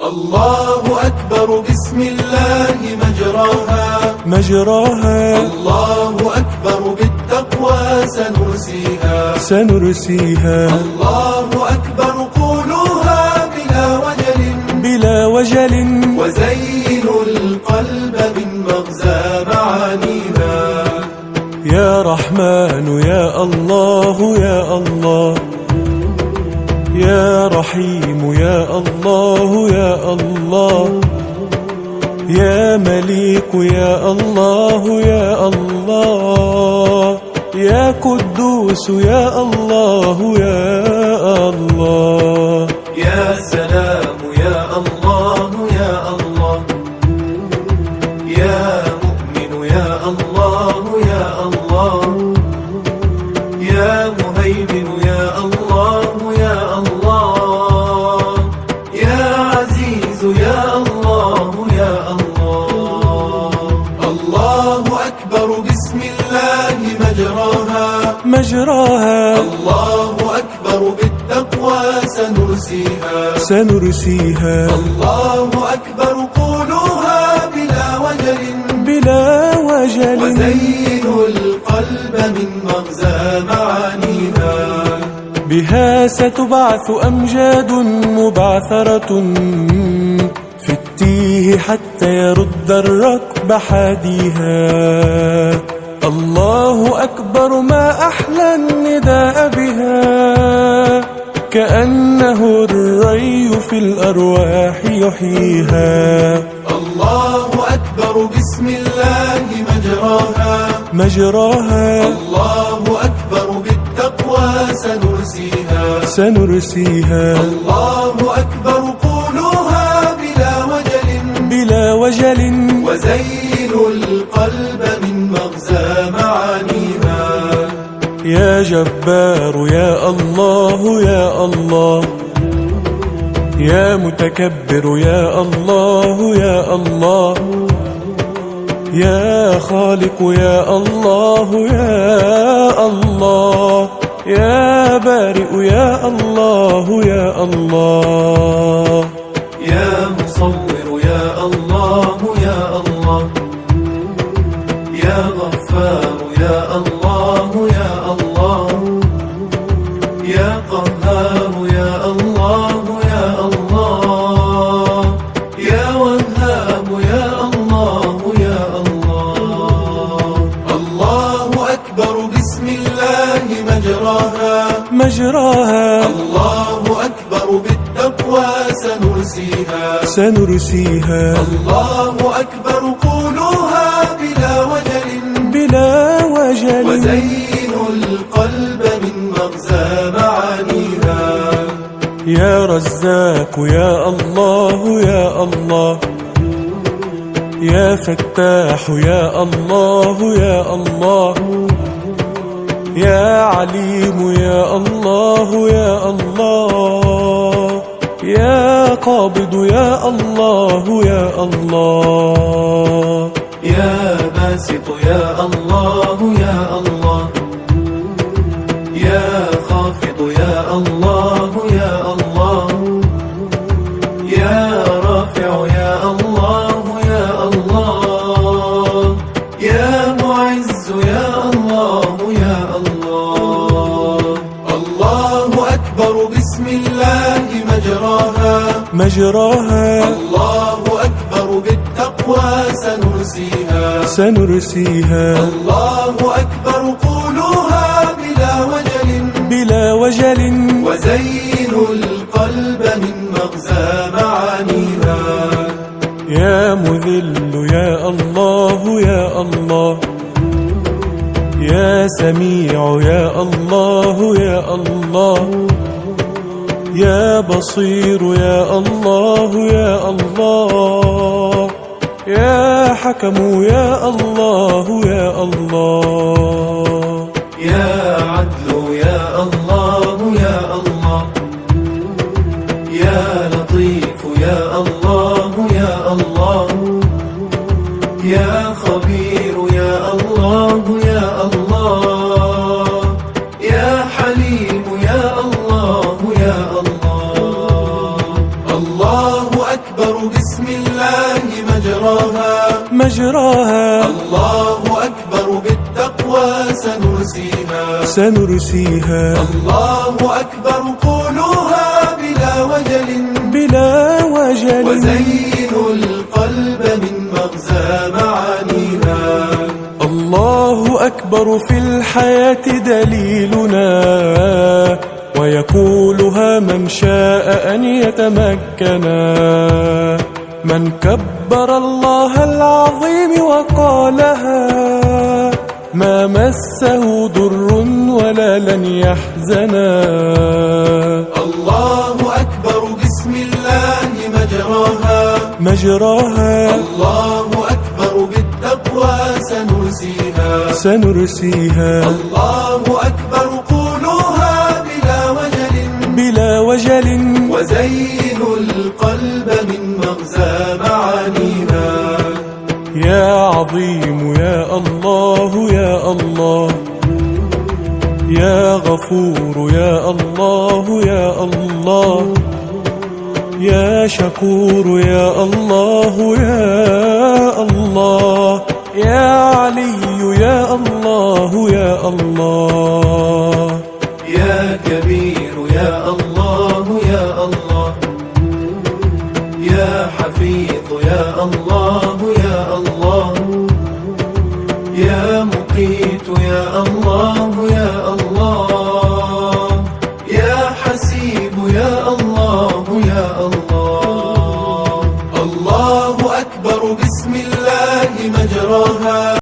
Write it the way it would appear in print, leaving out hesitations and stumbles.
الله أكبر بسم الله مجراها الله أكبر بالتقوى سنرسيها الله أكبر قولوها بلا وجل وزينوا القلب من مغزى معانيها. يا رحمن يا الله يا الله، يا رحيم يا الله يا الله، يا مليك يا الله يا الله، يا قدوس يا الله يا الله، يا سلام يا الله يا الله، يا مؤمن يا الله يا الله، يا مهيمن يا الله يا الله، يا عزيز يا الله يا الله. الله أكبر بسم الله مجراها الله أكبر بالتقوى سنرسيها الله أكبر قولوها بلا وجل وزينوا القلب من مغزى معانيها. بها ستبعث أمجاد مبعثرة في التيه حتى يرد الركب حاديها. الله أكبر ما أحلى النداء بها، كأنه الري في الأرواح يحييها. الله أكبر بسم الله مجراها الله أكبر بالتقوى سنرسيها الله أكبر قولوها بلا وجل وزينوا القلب من مغزى معانيها. يا جبار يا الله يا الله، يا متكبر يا الله يا الله، يا خالق يا الله يا الله، يا بارئ يا الله يا الله، يا مصور يا الله يا الله، يا غفار يا الله يا الله، يا قهار يا الله يا الله، يا وهاب يا الله يا الله. الله أكبر بسم الله مجراها الله أكبر بالتقوى سنرسيها الله أكبر قولوها بلا وجل وزينوا القلب من مغزى معانيها. يا رزاق يا الله يا الله، يا فتاح يا الله يا الله، يا عليم يا الله يا الله، يا قابض يا الله يا الله، يا باسط يا الله يا الله، يا خافض يا الله يا الله، يا رافع يا الله يا الله، يا معز يا الله يا الله. الله أكبر بسم الله مجراها الله أكبر بالتقوى سنرسيها الله أكبر قولوها بلا وجل وزينوا القلب من مغزى معانيها. يا مذل يا الله يا الله، يا سميع يا الله يا الله، يا بصير يا الله يا الله، يا حكم يا الله يا الله، يا عدل يا الله يا الله، يا لطيف يا الله يا الله، يا خبير يا الله يا الله، يا حليم يا الله يا الله. الله أكبر بسم الله مجراها مجراها. الله أكبر بالتقوى سنرسيها. الله أكبر قولوها بلا وجل وزينوا القلب من مغزى معانيها. الله أكبر في الحياة دليلنا، ويقولها من شاء أن يتمكنا. من كبر الله العظيم وقالها ما مسه ضر ولا لن يحزنا. الله أكبر بسم الله مجراها الله أكبر بالتقوى سنرسيها. الله أكبر قولوها بلا وجل وزينوا القلب من مغزى معانيها. يا عظيم يا الله يا الله، يا غفور يا الله يا الله، يا شكور يا الله يا الله، يا علي يا الله يا الله. يا كبير يا الله يا الله، يا حفيظ يا الله يا الله، يا مقيت يا الله.